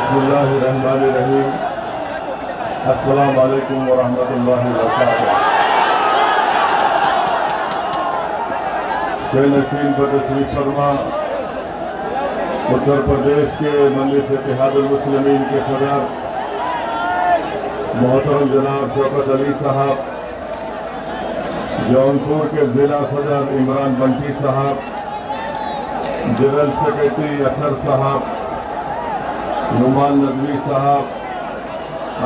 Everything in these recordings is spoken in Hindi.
बिस्मिल्लाहिर्रहमानिर्रहीम। अस्सलाम वालेकुम वरहमतुल्लाहि वबरकातुहू। नसीम पर तशरीफ फरमा उत्तर प्रदेश के मजलिस इत्तेहादुल मुस्लिमीन के सदर मोहतरम जनाब शौकत अली साहब, जौनपुर के जिला सदर इमरान बंटी साहब, जनरल सेक्रेटरी अखर साहब, नुमान नदवी साहब,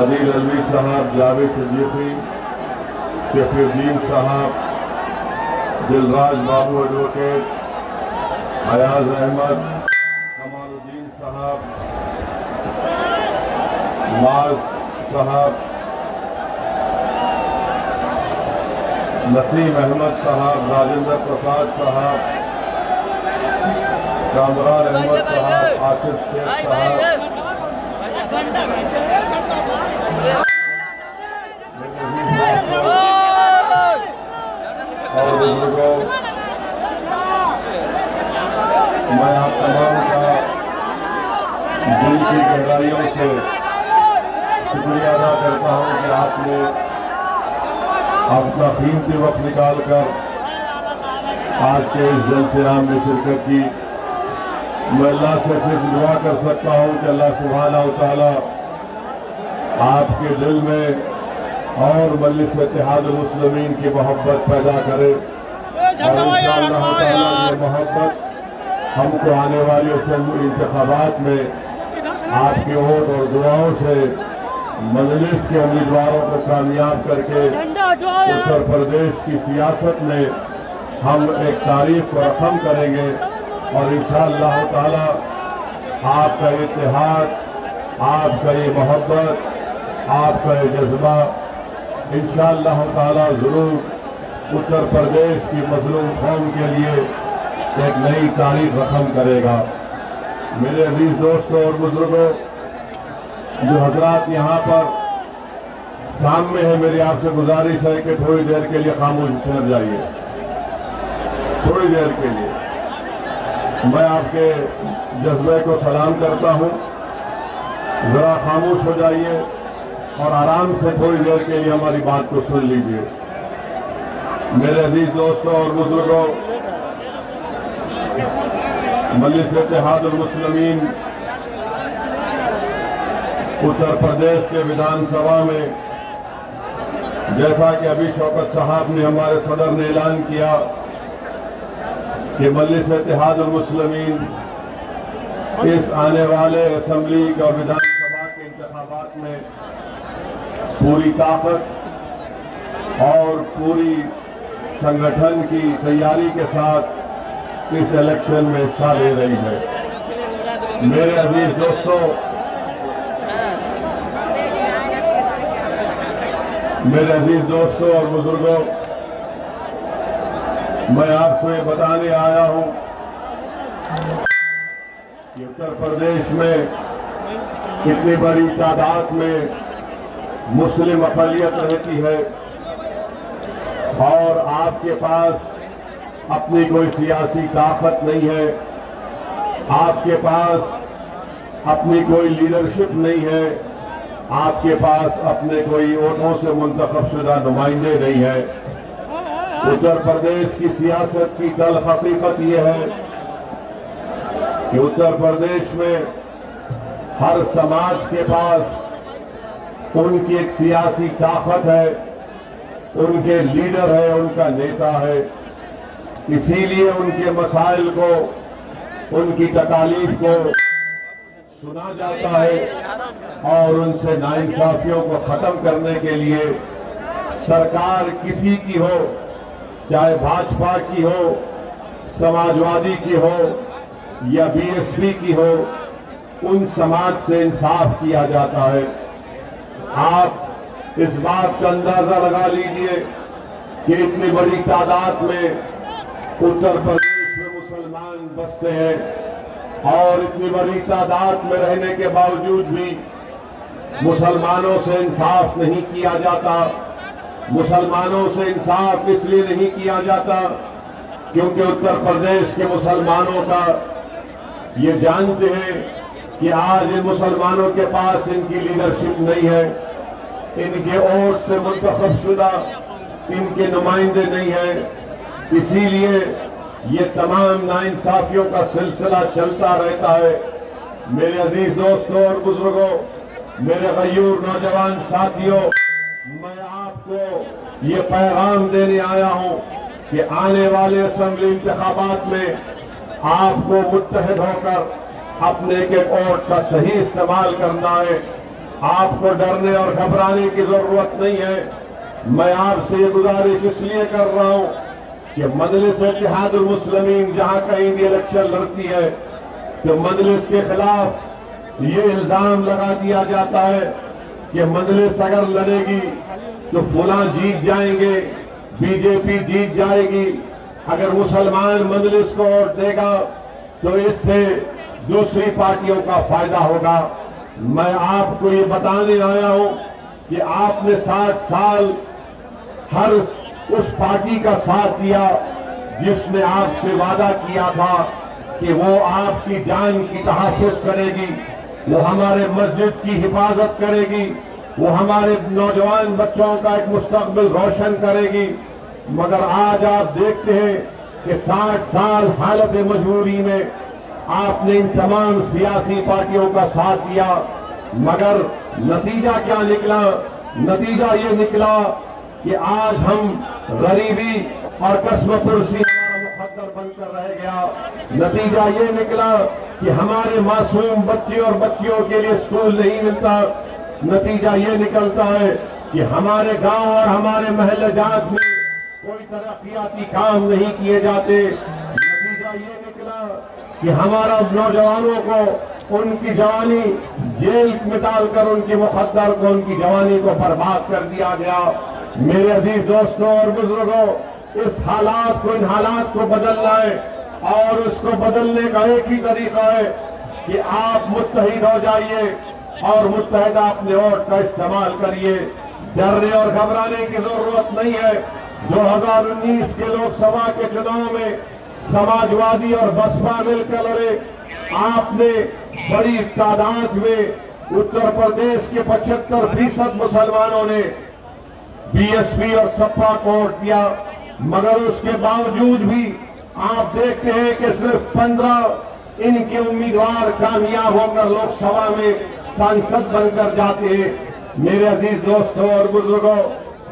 अदील अलवी साहब, जावेद सिद्दीकी, शफीउद्दीन साहब, दिलराज बाबू एडवोकेट, अयाज अहमद, कमालुद्दीन साहब, माज साहब, नसीम अहमद साहब, राजेंद्र प्रसाद साहब, कामरान अहमद साहब, आसिफ शेख साहब, और बुजुर्गों, मैं आप तमाम का दिल की गहराइयों से शुक्रिया अदा करता हूं कि आपने अपना कीमती वक्त निकालकर आज के इस जलसेराम में शिरकत की। मैं अल्लाह से सिर्फ दुआ कर सकता हूं कि अल्लाह सुब्हानहू व तआला आपके दिल में और मजलिस इत्तेहादुल मुस्लिमीन की मोहब्बत पैदा करे और इंशाअल्लाह ताला ये मोहब्बत हमको आने वाले असेंबली इंतखाबात में आपके वोट और दुआओं से मजलिस के उम्मीदवारों को कामयाब करके उत्तर प्रदेश की सियासत में हम एक तारीख को रकम करेंगे और इंशाअल्लाह ताला आपका इत्तेहाद, आपका ये मोहब्बत, आपका ये जज्बा इंशाअल्लाह ताला जरूर उत्तर प्रदेश की मजलूम कौम के लिए एक नई तारीख रकम करेगा। मेरे अजीज दोस्तों और बुजुर्गों, जो हजरात यहाँ पर सामने है, मेरी आपसे गुजारिश है कि थोड़ी देर के लिए खामोश ठहर जाइए। थोड़ी देर के लिए मैं आपके जज्बे को सलाम करता हूँ, जरा खामोश हो जाइए और आराम से थोड़ी देर के लिए हमारी बात को सुन लीजिए। मेरे अजीज दोस्तों और बुजुर्गों, मजलिस इत्तेहादुल मुस्लिमीन उत्तर प्रदेश के विधानसभा में, जैसा कि अभी शौकत साहब ने, हमारे सदर ने ऐलान किया कि मजलिस इत्तेहादुल मुस्लिमीन इस आने वाले असेंबली और विधानसभा के इंतखाबात में पूरी ताकत और पूरी संगठन की तैयारी के साथ इस इलेक्शन में हिस्सा ले रही है। मेरे अजीज दोस्तों, मेरे अजीज दोस्तों और बुजुर्गों, मैं आपसे बताने आया हूं कि उत्तर प्रदेश में कितनी बड़ी तादाद में मुस्लिम अक़लियत रहती है और आपके पास अपनी कोई सियासी ताकत नहीं है, आपके पास अपनी कोई लीडरशिप नहीं है, आपके पास अपने कोई वोटों से मुंतखब शुदा नुमाइंदे नहीं है। उत्तर प्रदेश की सियासत की तल्ख हकीकत यह है कि उत्तर प्रदेश में हर समाज के पास उनकी एक सियासी ताकत है, उनके लीडर है, उनका नेता है। इसीलिए उनके मसाइल को, उनकी तकालीफ को सुना जाता है और उनसे नाइंसाफियों को खत्म करने के लिए सरकार किसी की हो, चाहे भाजपा की हो, समाजवादी की हो या बीएसपी की हो, उन समाज से इंसाफ किया जाता है। आप इस बात का अंदाजा लगा लीजिए कि इतनी बड़ी तादाद में उत्तर प्रदेश में मुसलमान बसते हैं और इतनी बड़ी तादाद में रहने के बावजूद भी मुसलमानों से इंसाफ नहीं किया जाता। मुसलमानों से इंसाफ इसलिए नहीं किया जाता क्योंकि उत्तर प्रदेश के मुसलमानों का ये जानते हैं कि आज इन मुसलमानों के पास इनकी लीडरशिप नहीं है, इनके वोट से मुंतखब शुदा इनके नुमाइंदे नहीं है। इसीलिए ये तमाम नाइंसाफियों का सिलसिला चलता रहता है। मेरे अजीज दोस्तों और बुजुर्गों, मेरे गयूर नौजवान साथियों, मैं आपको ये पैगाम देने आया हूं कि आने वाले असेंबली इंतखाबात में आपको मुत्तहिद होकर अपने के वोट का सही इस्तेमाल करना है। आपको डरने और घबराने की जरूरत नहीं है। मैं आपसे ये गुजारिश इसलिए कर रहा हूं कि मजलिस इत्तेहादुल मुस्लिमीन जहां कहीं भी इलेक्शन लड़ती है तो मजलिस के खिलाफ ये इल्जाम लगा दिया जाता है कि मजलिस अगर लड़ेगी तो फुला जीत जाएंगे, बीजेपी जीत जाएगी। अगर मुसलमान मजलिस को वोट देगा तो इससे दूसरी पार्टियों का फायदा होगा। मैं आपको ये बताने आया हूं कि आपने 60 साल हर उस पार्टी का साथ दिया जिसने आपसे वादा किया था कि वो आपकी जान की तहफ़्फ़ुज़ करेगी, वो हमारे मस्जिद की हिफाजत करेगी, वो हमारे नौजवान बच्चों का एक मुस्तकबिल रोशन करेगी। मगर आज आप देखते हैं कि 60 साल हालत मजबूरी में आपने इन तमाम सियासी पार्टियों का साथ दिया, मगर नतीजा क्या निकला? नतीजा ये निकला कि आज हम गरीबी और कस्मपुरसी हमारा मुकद्दर बनकर रह गया। नतीजा ये निकला कि हमारे मासूम बच्चे और बच्चियों के लिए स्कूल नहीं मिलता। नतीजा ये निकलता है कि हमारे गांव और हमारे महल्ले जात में कोई तरक्याती काम नहीं किए जाते। नतीजा ये निकला कि हमारा नौजवानों को उनकी जवानी जेल में डालकर उनके मुकद्दर को, उनकी जवानी को बर्बाद कर दिया गया। मेरे अजीज दोस्तों और बुजुर्गों, इस हालात को, इन हालात को बदलना है और उसको बदलने का एक ही तरीका है कि आप मुत्तहिद हो जाइए और मुत्तहिदा अपने वोट का इस्तेमाल करिए। डरने और घबराने की जरूरत नहीं है। 2019 के लोकसभा के चुनाव में समाजवादी और बसपा मिलकर लड़े। आपने बड़ी तादाद में उत्तर प्रदेश के 75% मुसलमानों ने बीएसपी और सपा को वोट दिया, मगर उसके बावजूद भी आप देखते हैं कि सिर्फ 15 इनके उम्मीदवार कामयाब होकर लोकसभा में सांसद बनकर जाते हैं। मेरे अजीज दोस्तों और बुजुर्गों,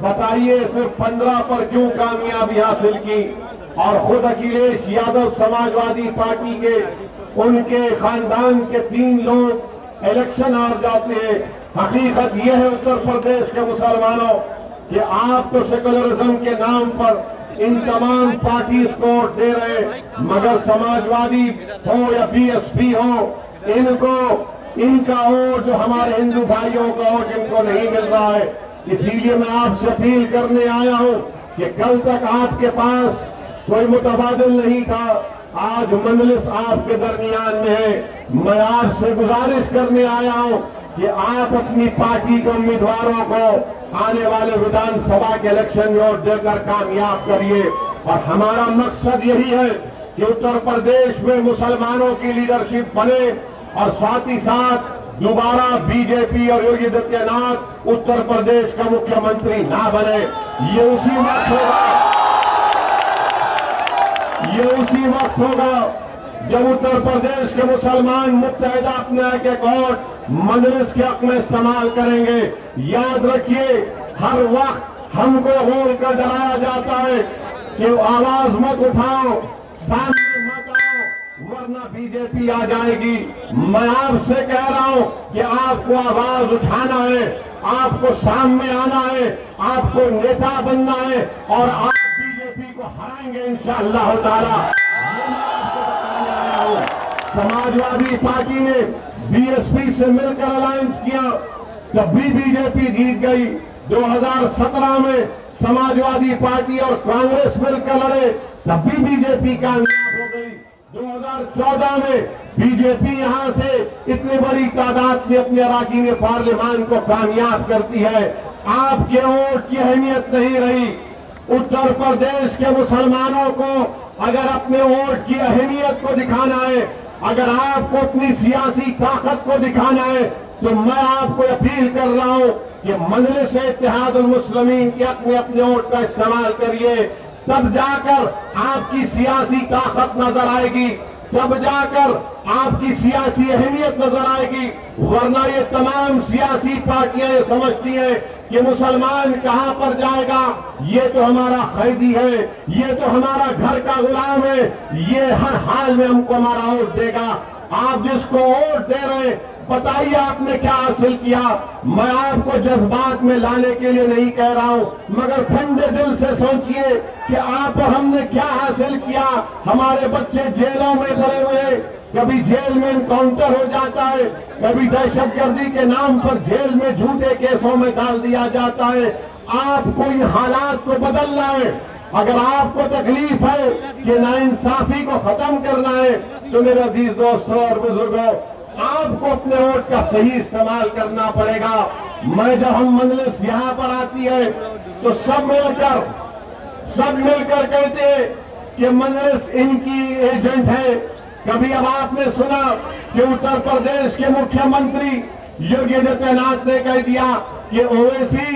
बताइए सिर्फ 15 पर क्यों कामयाबी हासिल की? और खुद अखिलेश यादव समाजवादी पार्टी के, उनके खानदान के 3 लोग इलेक्शन हार जाते हैं। हकीकत यह है उत्तर प्रदेश के मुसलमानों कि आप तो सेकुलरिज्म के नाम पर इन तमाम पार्टीज को वोट दे रहे, मगर समाजवादी हो या बीएसपी हो, इनका वोट जो हमारे हिंदू भाइयों का वोट इनको नहीं मिल रहा है। इसीलिए मैं आपसे अपील करने आया हूं कि कल तक आपके पास कोई मुतबादिल नहीं था, आज मजलिस आपके दरमियान में है। मैं आपसे गुजारिश करने आया हूं कि आप अपनी पार्टी के उम्मीदवारों को आने वाले विधानसभा के इलेक्शन में वोट देकर कामयाब करिए। और हमारा मकसद यही है कि उत्तर प्रदेश में मुसलमानों की लीडरशिप बने और साथ ही साथ दोबारा बीजेपी और योगी आदित्यनाथ उत्तर प्रदेश का मुख्यमंत्री ना बने। ये उसी वक्त होगा जब उत्तर प्रदेश के मुसलमान मुत्तहिदा अपने एक वोट मजलिस के हक में इस्तेमाल करेंगे। याद रखिए, हर वक्त हमको बोल कर डराया जाता है कि आवाज मत उठाओ, सामने मत आओ वरना बीजेपी आ जाएगी। मैं आपसे कह रहा हूं कि आपको आवाज उठाना है, आपको सामने आना है, आपको नेता बनना है और आप बीजेपी को हराएंगे इंशाअल्लाह ताला। समाजवादी पार्टी ने बीएसपी से मिलकर अलायंस किया, जब भी बीजेपी जीत गई। 2017 में समाजवादी पार्टी और कांग्रेस मिलकर लड़े, तब भी बीजेपी कामयाब हो गई। 2014 में बीजेपी यहां से इतनी बड़ी तादाद में अपने अराकीन पार्लियामान को कामयाब करती है। आपके वोट की अहमियत नहीं रही। उत्तर प्रदेश के मुसलमानों को अगर अपने वोट की अहमियत को दिखाना है अगर आपको अपनी सियासी ताकत को दिखाना है तो मैं आपको अपील कर रहा हूं कि मजलिस इत्तेहादुल मुस्लिमीन के अपने अपने वोट का इस्तेमाल करिए, तब जाकर आपकी सियासी ताकत नजर आएगी, तब जाकर आपकी सियासी अहमियत नजर आएगी। वरना ये तमाम सियासी पार्टियां ये समझती हैं कि मुसलमान कहां पर जाएगा, ये तो हमारा कैदी है, ये तो हमारा घर का गुलाम है, ये हर हाल में हमको हमारा वोट देगा। आप जिसको वोट दे रहे हैं बताइए आपने क्या हासिल किया। मैं आपको जज्बात में लाने के लिए नहीं कह रहा हूं, मगर ठंडे दिल से सोचिए कि आप और हमने क्या हासिल किया। हमारे बच्चे जेलों में पड़े हुए, कभी जेल में इनकाउंटर हो जाता है, कभी दहशतगर्दी के नाम पर जेल में झूठे केसों में डाल दिया जाता है। आपको इन हालात को बदलना है। अगर आपको तकलीफ है कि नाइंसाफी को खत्म करना है तो मेरे अजीज दोस्तों और बुजुर्गों, आपको अपने वोट का सही इस्तेमाल करना पड़ेगा। मैं जब हम मजलिस यहां पर आती है तो सब मिलकर कहते हैं कि मजलिस इनकी एजेंट है। कभी अब आपने सुना कि उत्तर प्रदेश के मुख्यमंत्री योगी आदित्यनाथ ने कह दिया कि ओवैसी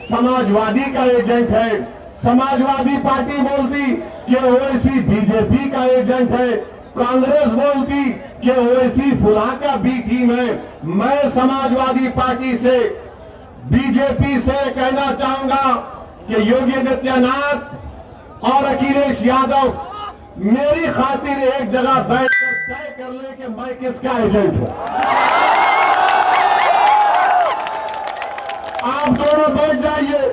समाजवादी का एजेंट है। समाजवादी पार्टी बोलती कि ओवैसी बीजेपी का एजेंट है। कांग्रेस बोलती कि ओवैसी फुला का बी टीम है। मैं समाजवादी पार्टी से, बीजेपी से कहना चाहूंगा कि योगी आदित्यनाथ और अखिलेश यादव मेरी खातिर एक जगह बैठकर तय कर ले कि मैं किसका एजेंट हूं। आप दोनों बैठ जाइए।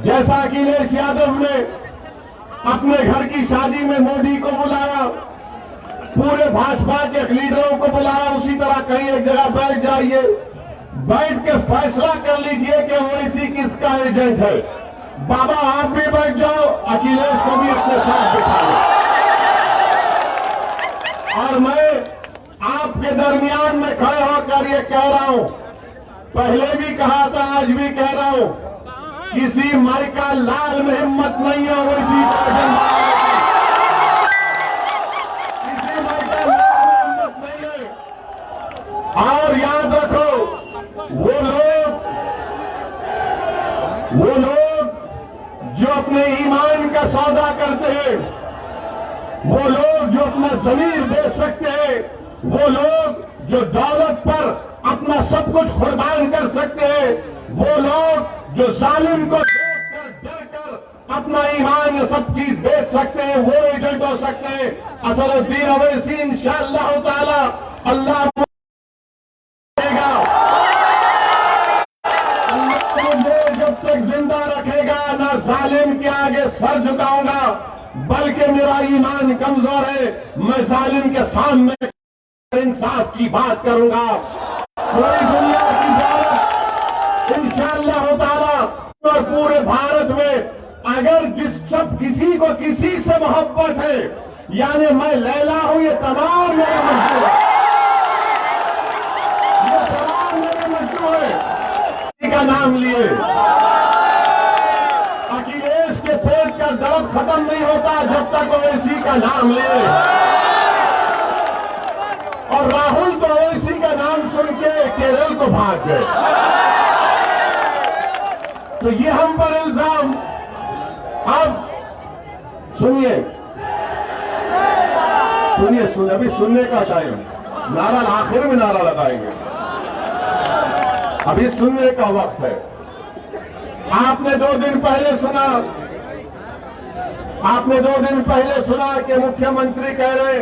जैसा अखिलेश यादव ने अपने घर की शादी में मोदी को बुलाया, पूरे भाजपा के लीडरों को बुलाया, उसी तरह कहीं एक जगह बैठ जाइए, बैठ के फैसला कर लीजिए कि ओवैसी किसका एजेंट है। बाबा आप भी बैठ जाओ, अखिलेश को भी अपने साथ बिठा लो। और मैं आपके दरमियान में खड़े होकर ये कह रहा हूं, पहले भी कहा था, आज भी कह रहा हूं, किसी माइका लाल में हिम्मत नहीं है ओवैसी का एजेंट। किसी माइका लाल में हिम्मत नहीं है। और याद रखो, वो लोग जो अपने ईमान का सौदा करते हैं, वो लोग जो अपना जमीर बेच सकते हैं, वो लोग जो दौलत पर अपना सब कुछ कुर्बान कर सकते हैं, वो लोग जो जालिम को देखकर डरकर अपना ईमान सब चीज बेच सकते हैं, वो एजेंट हो सकते हैं। असदुद्दीन ओवैसी इंशाअल्लाह ताला अल्लाह देगा। अल्लाह जब तक जिंदा रखेगा ना जालिम के आगे सर झुकाऊंगा, बल्कि मेरा ईमान कमजोर है, मैं जालिम के सामने इंसाफ की बात करूंगा। पूरी दुनिया की दौलत इंशाअल्लाह ताला और पूरे भारत में अगर किसी को किसी से मोहब्बत है, यानी मैं लैला हूं, ये तमाम मेरे मजदूर है, ये तमाम मेरे मजदूर है। किसी का नाम लिए अखिलेश के पेट का दर्द खत्म नहीं होता जब तक ओवैसी का नाम ले। और राहुल तो ओवैसी का नाम सुन के केरल को भाग गए। तो ये हम पर इल्जाम। अब सुनिए, अभी सुनने का टाइम, नारा आखिर में नारा लगाएंगे, अभी सुनने का वक्त है। आपने 2 दिन पहले सुना कि मुख्यमंत्री कह रहे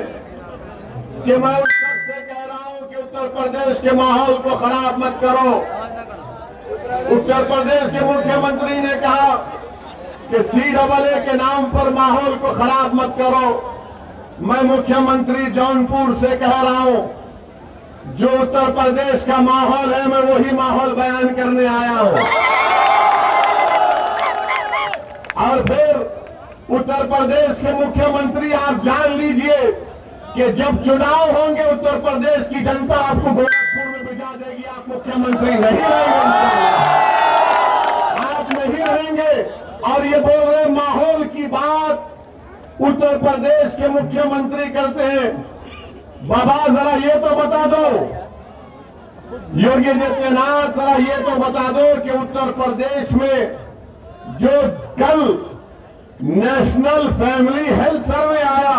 कि मैं उस शख्स से कह रहा हूं कि उत्तर प्रदेश के माहौल को खराब मत करो। उत्तर प्रदेश के मुख्यमंत्री ने कहा कि CAA के नाम पर माहौल को खराब मत करो। मैं मुख्यमंत्री जौनपुर से कह रहा हूं, जो उत्तर प्रदेश का माहौल है मैं वही माहौल बयान करने आया हूं। और फिर उत्तर प्रदेश के मुख्यमंत्री, आप जान लीजिए कि जब चुनाव होंगे उत्तर प्रदेश की जनता आपको गोरखपुर में भिजा देगी, आप मुख्यमंत्री नहीं रहेंगे, आप नहीं रहेंगे। और ये बोल रहे माहौल की बात उत्तर प्रदेश के मुख्यमंत्री करते हैं। बाबा जरा ये तो बता दो, योगी आदित्यनाथ जरा ये तो बता दो कि उत्तर प्रदेश में जो कल नेशनल फैमिली हेल्थ सर्वे आया,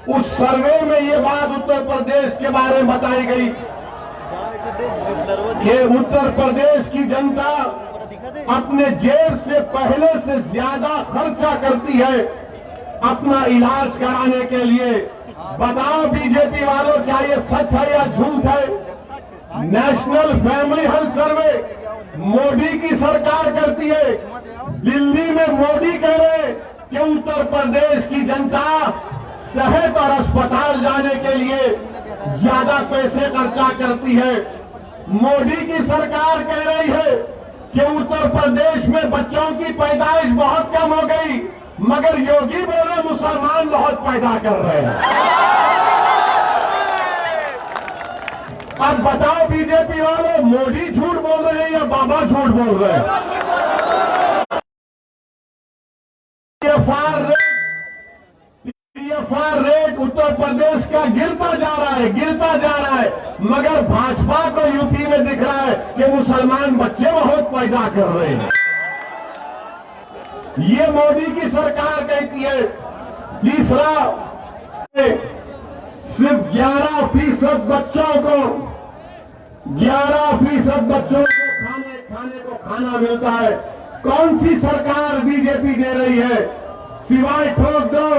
उस सर्वे में ये बात उत्तर प्रदेश के बारे में बताई गई कि उत्तर प्रदेश की जनता अपने जेब से पहले से ज्यादा खर्चा करती है अपना इलाज कराने के लिए। बताओ बीजेपी वालों, क्या ये सच है या झूठ है? National family health survey Modi की सरकार करती है। दिल्ली में मोदी कह रहे हैं कि उत्तर प्रदेश की जनता सेहत और अस्पताल जाने के लिए ज्यादा पैसे खर्चा करती है। मोदी की सरकार कह रही है कि उत्तर प्रदेश में बच्चों की पैदाइश बहुत कम हो गई, मगर योगी बोले मुसलमान बहुत पैदा कर रहे हैं। अब बताओ बीजेपी वाले, मोदी झूठ बोल रहे हैं या बाबा झूठ बोल रहे हैं? पीएफआर रेट उत्तर प्रदेश का गिरता जा रहा है, मगर भाजपा को यूपी में दिख रहा है कि मुसलमान बच्चे बहुत पैदा कर रहे हैं। ये मोदी की सरकार कहती है। तीसरा, सिर्फ 11% बच्चों को खाने को खाना मिलता है। कौन सी सरकार बीजेपी दे रही है? सिवाय ठोक दो,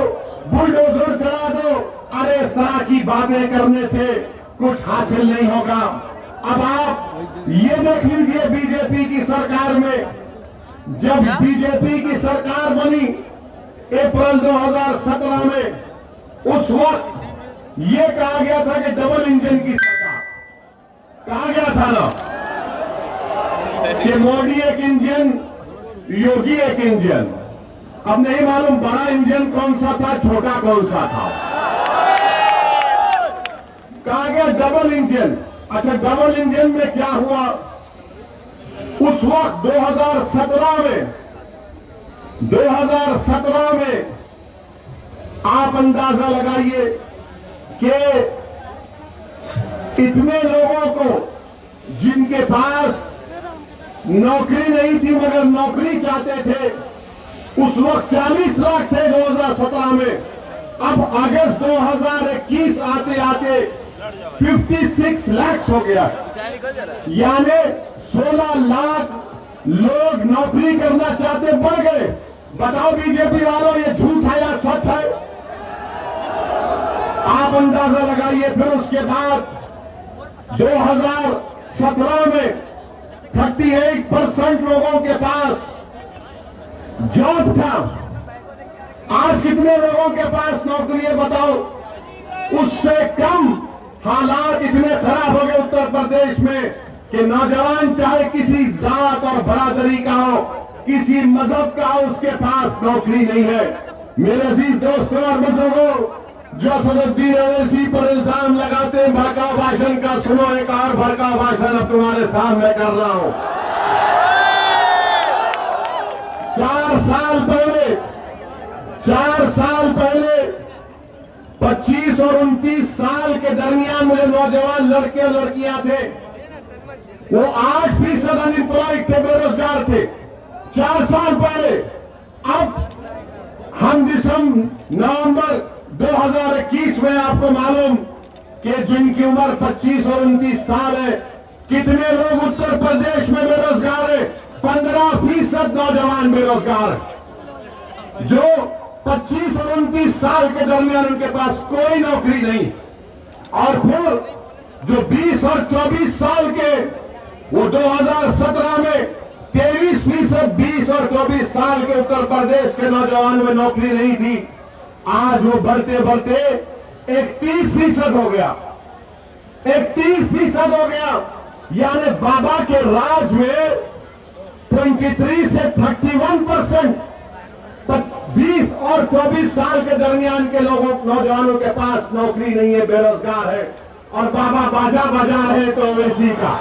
बुलडोजर चला दो, अरे इस तरह की बातें करने से कुछ हासिल नहीं होगा। अब आप ये देख लीजिए, बीजेपी की सरकार में, जब बीजेपी की सरकार बनी अप्रैल 2017 में, उस वक्त ये कहा गया था कि डबल इंजन की सरकार, कहा गया था ना कि मोदी एक इंजन, योगी एक इंजन। अब नहीं मालूम बड़ा इंजन कौन सा था, छोटा कौन सा था। कहा गया डबल इंजन। अच्छा, डबल इंजन में क्या हुआ? उस वक्त 2017 में आप अंदाजा लगाइए कि इतने लोगों को जिनके पास नौकरी नहीं थी मगर नौकरी चाहते थे, उस वक्त 40 लाख थे 2017 में। अब अगस्त 2021 आते आते 56 लाख हो गया, यानी 16 लाख लोग नौकरी करना चाहते बढ़ गए। बताओ बीजेपी वालों, ये झूठ है या सच है? आप अंदाजा लगाइए। फिर उसके बाद 2017 में 38% लोगों के पास जॉब था। आज कितने लोगों के पास नौकरी है बताओ? उससे कम। हालात इतने खराब हो गए उत्तर प्रदेश में कि नौजवान चाहे किसी जात और बरादरी का हो, किसी मजहब का हो, उसके पास नौकरी नहीं है। मेरे अजीज दोस्तों और बुजुर्गों, जो असदुद्दीन ओवैसी पर इल्जाम लगाते हैं भड़काऊ भाषण का, सुनो एक और भड़काऊ भाषण अब तुम्हारे सामने कर रहा हूं। 4 साल पहले 25 और 29 साल के दरमियान मुझे नौजवान लड़के और लड़कियां थे, वो 8% अनएम्प्लॉयड थे, बेरोजगार थे 4 साल पहले। अब हम नवंबर 2021 में आपको मालूम कि जिनकी उम्र 25 और 29 साल है, कितने लोग उत्तर प्रदेश में बेरोजगार है? 15% नौजवान बेरोजगार है, जो 25 और 29 साल के दरमियान उनके पास कोई नौकरी नहीं। और फिर जो 20 और 24 साल के, वो 2017 में 23% 20 और 24 साल के उत्तर प्रदेश के नौजवान में नौकरी नहीं थी। आज वो बढ़ते बढ़ते 31% हो गया, 31% हो गया। यानी बाबा के राज में 23 से 31% 20 और 24 साल के दरमियान के लोगों, नौजवानों के पास नौकरी नहीं है, बेरोजगार है। और बाबा बाजा बजा रहे तो ओवैसी का।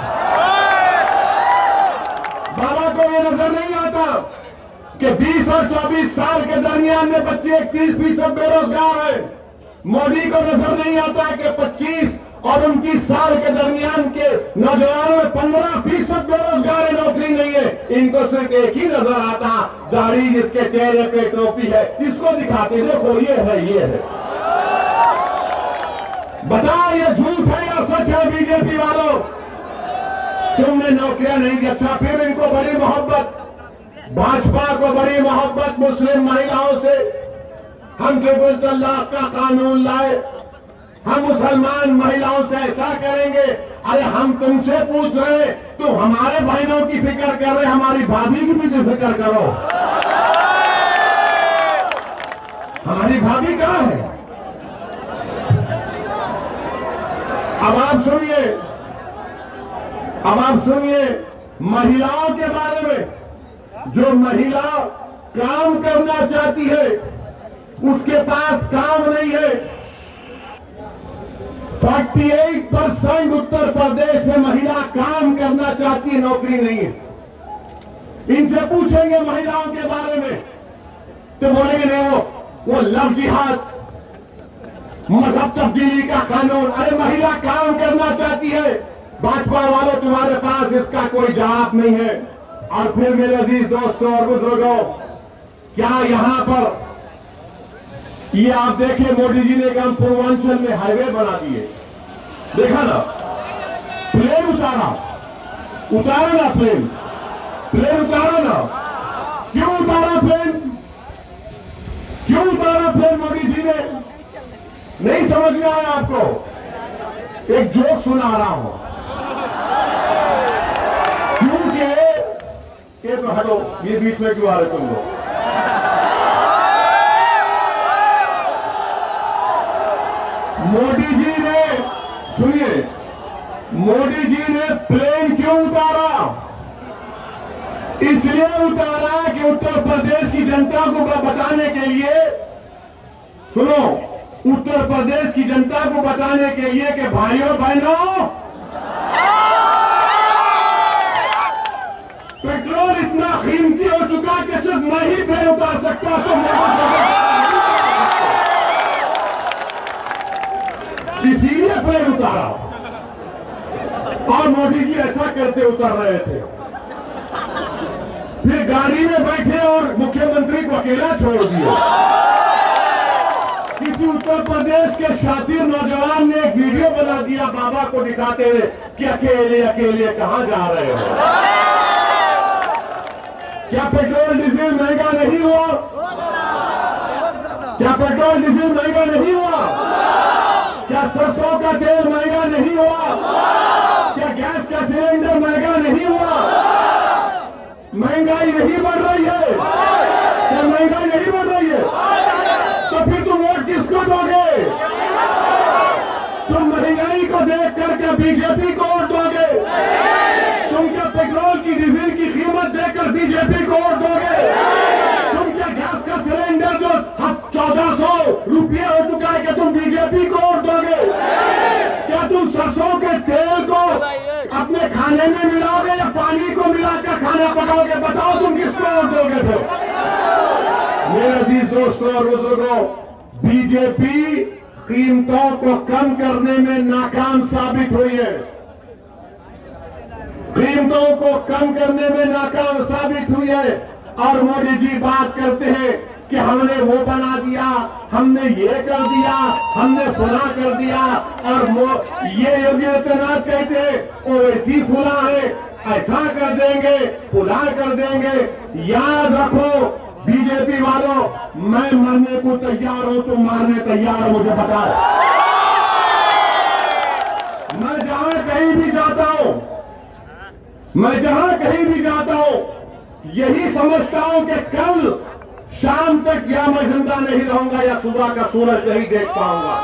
बाबा को ये नजर नहीं आता कि 20 और 24 साल के दरमियान में बच्चे 31% बेरोजगार है, मोदी को नजर नहीं आता है कि 25 और 29 साल के दरमियान के नौजवानों में 15% बेरोजगार नौकरी नहीं है। इनको सिर्फ एक ही नजर आता, दाढ़ी जिसके चेहरे पे टोपी है, इसको दिखाते देखो ये है, ये है। बताओ ये झूठ है या सच है? बीजेपी वालों, तुमने नौकरियां नहीं दी। अच्छा, फिर इनको बड़ी मोहब्बत, भाजपा को बड़ी मोहब्बत मुस्लिम महिलाओं से। हम ट्रिपल तलाक का कानून लाए, हम मुसलमान महिलाओं से ऐसा करेंगे। अरे हम तुमसे पूछ रहे, तुम हमारे बहनों की फिक्र कर रहे, हमारी भाभी की भी फिक्र करो। हमारी भाभी कहां है? अब आप सुनिए महिलाओं के बारे में। जो महिला काम करना चाहती है उसके पास काम नहीं है। 48% उत्तर प्रदेश में महिला काम करना चाहती है, नौकरी नहीं है। इनसे पूछेंगे महिलाओं के बारे में तो बोलेंगे नहीं, वो लव जिहाद, मजहब तब्दीली का कानून। अरे महिला काम करना चाहती है, भाजपा वालों तुम्हारे पास इसका कोई जवाब नहीं है। और फिर मेरे अजीज दोस्तों और बुजुर्गों, क्या यहां पर ये आप देखें, मोदी जी ने कहा पूर्वांचल में हाईवे बना दिए, देखा ना? प्लेन उतारा ना, प्लेन उतारा ना। क्यों उतारा प्लेन मोदी जी ने? नहीं समझ में आया आपको? एक जोक सुना रहा हूं। क्योंकि ये तो हटो, ये बीच में क्यों आ रहे तुम लोग? मोदी जी ने, सुनिए, मोदी जी ने प्लेन क्यों उतारा? इसलिए उतारा कि उत्तर प्रदेश की जनता को बताने के लिए, सुनो, उत्तर प्रदेश की जनता को बताने के लिए कि भाइयों बहनों, पेट्रोल इतना कीमती हो चुका कि सिर्फ मैं ही प्लेन उतार सकता, तो इसीलिए प्लेन उतारा। और मोदी जी ऐसा करते उतर रहे थे। फिर गाड़ी में बैठे और मुख्यमंत्री को अकेला छोड़ दिया। किसी उत्तर प्रदेश के शातिर नौजवान ने एक वीडियो बना दिया बाबा को दिखाते हुए कि अकेले अकेले कहां जा रहे हो। क्या पेट्रोल डीजल महंगा नहीं हुआ? क्या पेट्रोल डीजल महंगा नहीं हुआ? क्या सरसों का तेल महंगा नहीं हुआ? क्या गैस का सिलेंडर महंगा नहीं हुआ? महंगाई नहीं बढ़ रही है? क्या महंगाई नहीं बढ़ रही है? तो फिर तुम वोट किसको दोगे? तुम महंगाई को देख करके बीजेपी को वोट दोगे? तुम क्या पेट्रोल की डीजल की कीमत देखकर बीजेपी को वोट दोगे? तुम क्या गैस का सिलेंडर जो 1400 रुपये हो चुका है, क्या तुम बीजेपी को वोट दोगे? क्या तुम सरसों के तेल को अपने खाने में मिलाओगे या पानी को मिलाकर खाना पकाओगे? बताओ तुम किसको वोट दोगे? फिर मेरे अजीज दोस्तों और बुजुर्गों, बीजेपी कीमतों को कम करने में नाकाम साबित हुई है। कीमतों को कम करने में नाकाम साबित हुई है। और मोदी जी बात करते हैं कि हमने वो बना दिया, हमने ये कर दिया, हमने फुला कर दिया। और ये योगी आदित्यनाथ कहते हैं वो ऐसी फुला है, ऐसा कर देंगे, फुला कर देंगे। याद रखो बीजेपी वालों, मैं मरने को तैयार हूं, तुम मारने तैयार हो, मुझे पता है। मैं जहां कहीं भी जाता हूं, यही समझता हूं कि कल शाम तक या मैं जिंदा नहीं रहूंगा या सुबह का सूरज नहीं देख पाऊंगा।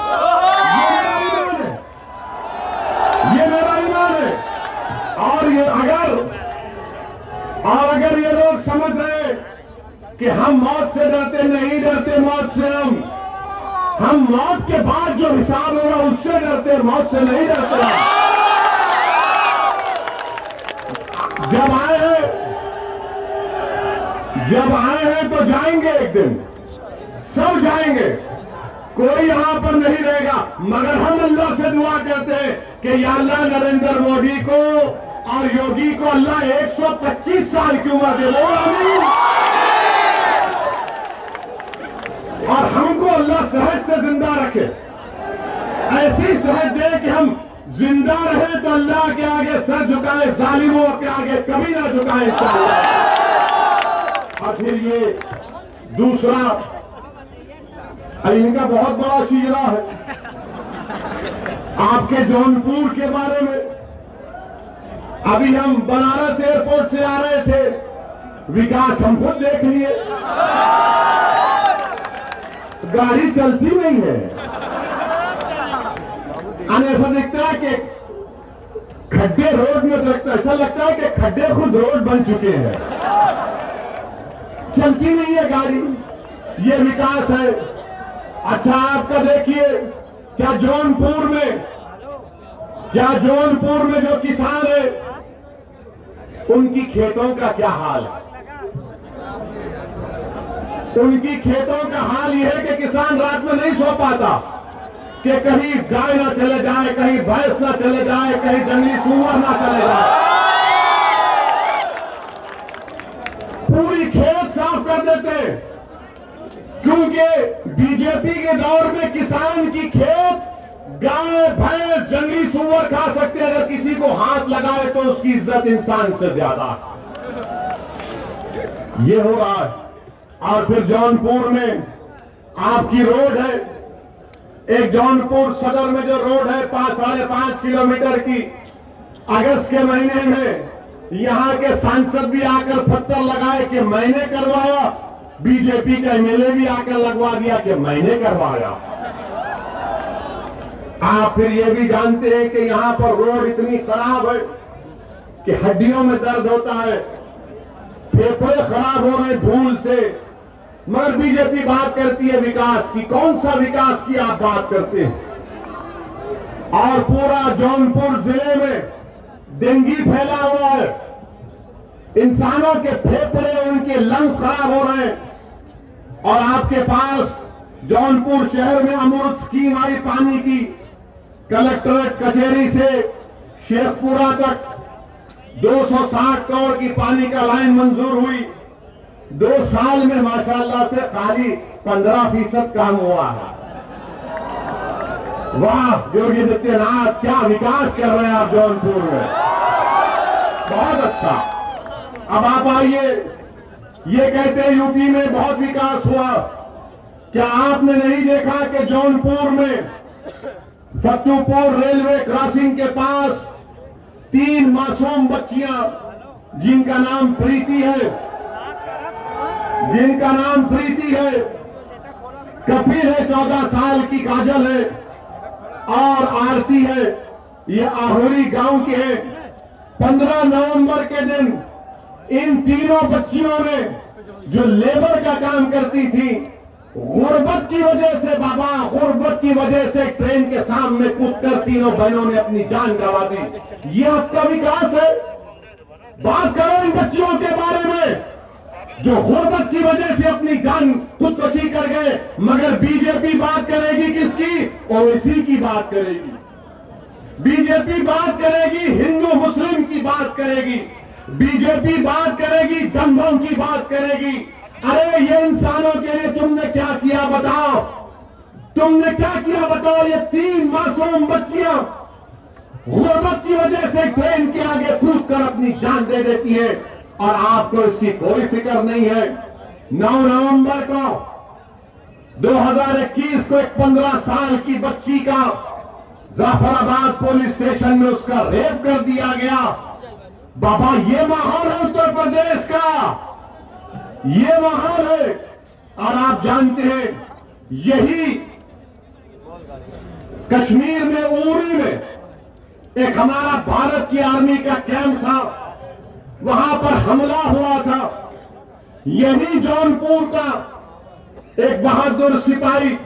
ये मेरा ईमान है। और अगर ये लोग समझ रहे कि हम मौत से डरते, नहीं डरते मौत से। हम मौत के बाद जो हिसाब होगा उससे डरते, मौत से नहीं डरते। जब आए हैं तो जाएंगे, एक दिन सब जाएंगे। कोई यहां पर नहीं रहेगा, मगर हम अल्लाह से दुआ करते हैं कि या अल्लाह नरेंद्र मोदी को और योगी को अल्लाह 125 साल की उम्र दे, बोल आमीन। और हमको अल्लाह सेहत से जिंदा रखे, ऐसी सेहत दे कि हम जिंदा रहे तो अल्लाह के आगे सर झुकाए, जालिमों के आगे कभी ना झुकाए। और फिर ये दूसरा, इनका बहुत बड़ा शिजरा है आपके जौनपुर के बारे में। अभी हम बनारस एयरपोर्ट से आ रहे थे, विकास हम खुद देख लिए, गाड़ी चलती नहीं है। ऐसा दिखता है कि खड्डे रोड में दिखता, ऐसा लगता है कि खड्डे खुद रोड बन चुके हैं, चलती नहीं है गाड़ी। ये विकास है। अच्छा आपका देखिए, क्या जौनपुर में जो किसान है उनकी खेतों का क्या हाल है? उनकी खेतों का हाल यह है कि किसान रात में नहीं सो पाता कि कहीं गाय ना चले जाए, कहीं भैंस ना चले जाए, कहीं जंगली सूअर ना चले जाए। पूरी खेत साफ कर देते, क्योंकि बीजेपी के दौर में किसान की खेत गाय भैंस जंगली सूअर खा सकते, अगर किसी को हाथ लगाए तो उसकी इज्जत इंसान से ज्यादा। ये हो रहा है। और फिर जौनपुर में आपकी रोड है, एक जौनपुर सदर में जो रोड है 5.5 किलोमीटर की, अगस्त के महीने में यहां के सांसद भी आकर पत्थर लगाए कि मैंने करवाया, बीजेपी का एमएलए भी आकर लगवा दिया कि मैंने करवाया। आप फिर ये भी जानते हैं कि यहां पर रोड इतनी खराब है कि हड्डियों में दर्द होता है, फेफड़े खराब हो रहे धूल से, मगर बीजेपी बात करती है विकास की। कौन सा विकास की आप बात करते हैं? और पूरा जौनपुर जिले में डेंगू फैला हुआ है, इंसानों के फेफड़े उनके लंग्स खराब हो रहे हैं। और आपके पास जौनपुर शहर में अमृत स्कीम आई पानी की, कलेक्ट्रेट कचहरी से शेखपुरा तक 260 करोड़ की पानी का लाइन मंजूर हुई। 2 साल में माशाअल्लाह से खाली 15% काम हुआ है। वाह योगी आदित्यनाथ, क्या विकास कर रहे हैं आप जौनपुर में, बहुत अच्छा। अब आप आइए, ये कहते हैं यूपी में बहुत विकास हुआ, क्या आपने नहीं देखा कि जौनपुर में फतेहपुर रेलवे क्रॉसिंग के पास 3 मासूम बच्चियां जिनका नाम प्रीति है, कपिल है 14 साल की, काजल है और आरती है, ये आहोरी गांव के हैं। 15 नवंबर के दिन इन तीनों बच्चियों ने जो लेबर का काम करती थी, गुर्बत की वजह से गुर्बत की वजह से ट्रेन के सामने कूदकर तीनों बहनों ने अपनी जान गंवा दी। ये आपका विकास है? बात करो इन बच्चियों के बारे में जो गुर्बत की वजह से अपनी जान खुदकुशी कर गए। मगर बीजेपी बात करेगी किसकी? ओवैसी की बात करेगी। बीजेपी बात करेगी हिंदू मुस्लिम की बात करेगी, बीजेपी बात करेगी दंगों की बात करेगी। अरे ये इंसानों के लिए तुमने क्या किया बताओ, तुमने क्या किया बताओ? ये 3 मासूम बच्चियां गुर्बत की वजह से ट्रेन के आगे कूदकर अपनी जान दे देती है और आपको इसकी कोई फिक्र नहीं है। 9 नवंबर को 2021 को एक 15 साल की बच्ची का जाफराबाद पुलिस स्टेशन में उसका रेप कर दिया गया। बाबा ये माहौल है उत्तर प्रदेश का, ये माहौल है। और आप जानते हैं यही कश्मीर में उरी में एक हमारा भारत की आर्मी का कैंप था, वहां पर हमला हुआ था। यही जौनपुर का एक बहादुर सिपाही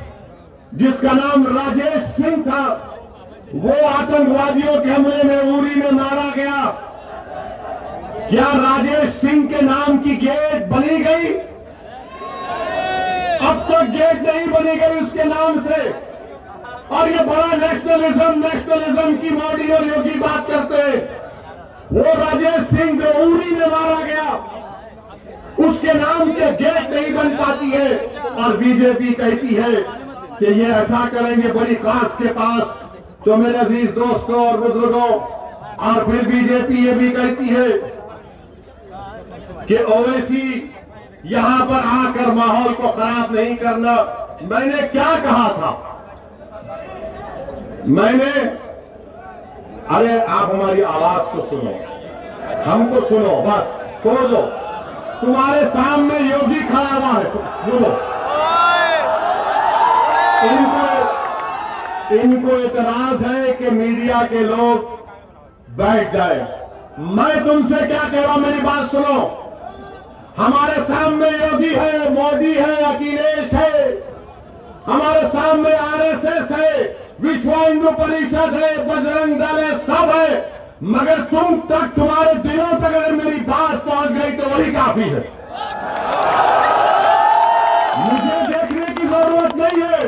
जिसका नाम राजेश सिंह था, वो आतंकवादियों के हमले में उरी में मारा गया। क्या राजेश सिंह के नाम की गेट बनी गई? अब तो तक गेट नहीं बनी गई उसके नाम से। और ये बड़ा नेशनलिज्म की मोदी और योगी बात करते हैं। वो राजेश सिंह जो उरी में मारा गया, उसके नाम के गेट नहीं बन पाती है। और बीजेपी कहती है कि ये ऐसा करेंगे बड़ी काश के पास। तो मेरे अजीज दोस्तों और बुजुर्गों, और फिर बीजेपी ये भी कहती है कि ओवैसी यहां पर आकर माहौल को खराब नहीं करना। मैंने क्या कहा था? अरे आप हमारी आवाज को सुनो, हमको सुनो, बस छोड़ दो। तुम्हारे सामने योगी खड़ा हुआ है, सुनो। इनको इतराज है कि मीडिया के लोग बैठ जाए। मैं तुमसे क्या कह रहा हूं, मेरी बात सुनो। हमारे सामने योगी है, मोदी है, अखिलेश है, हमारे सामने आरएसएस है, विश्व हिंदू परिषद है, बजरंग दल है, सब है। मगर तुम तक, तुम्हारे दिलों तक अगर मेरी बात पहुंच गई तो वही काफी है। मुझे देखने की जरूरत नहीं है,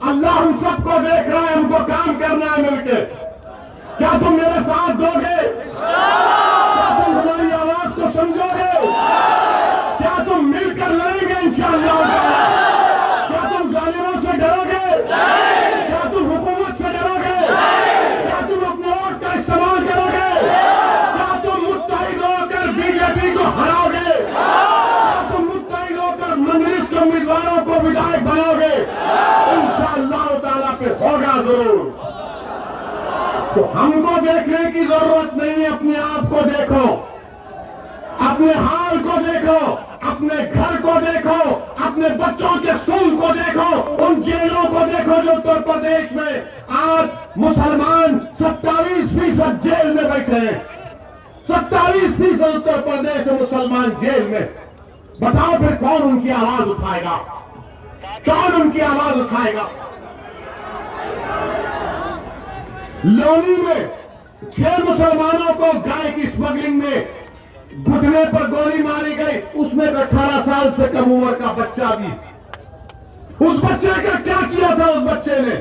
अल्लाह हम सबको देख रहा है, हमको काम करना है मिलकर। क्या तुम मेरे साथ दोगे? क्या तुम हमारी आवाज को समझोगे? क्या तुम मिलकर लड़ेंगे इंशाअल्लाह? क्या तुम जालिमों से डरोगे? क्या तुम हुकूमत से डरोगे? क्या तुम अपने वोट का इस्तेमाल करोगे? क्या तुम मुत्तहिद होकर बीजेपी को हराओगे? क्या तुम मुत्तहिद होकर मजलिस के उम्मीदवारों को विधायक बनाओगे? इंशाअल्लाह ताला पे होगा जरूर। तो हमको देखने की जरूरत नहीं है, अपने आप को देखो, अपने हाल को देखो, अपने घर को देखो, अपने बच्चों के स्कूल को देखो, उन जेलों को देखो जो उत्तर प्रदेश में आज मुसलमान 27% जेल में बैठे हैं। 27% उत्तर प्रदेश में मुसलमान जेल में। बताओ फिर कौन उनकी आवाज उठाएगा? कौन उनकी आवाज उठाएगा? लोनी में 6 मुसलमानों को गाय की स्मगलिंग में घुटने पर गोली मारी गई, उसमें 18 साल से कम उम्र का बच्चा भी। उस बच्चे का क्या किया था? उस बच्चे ने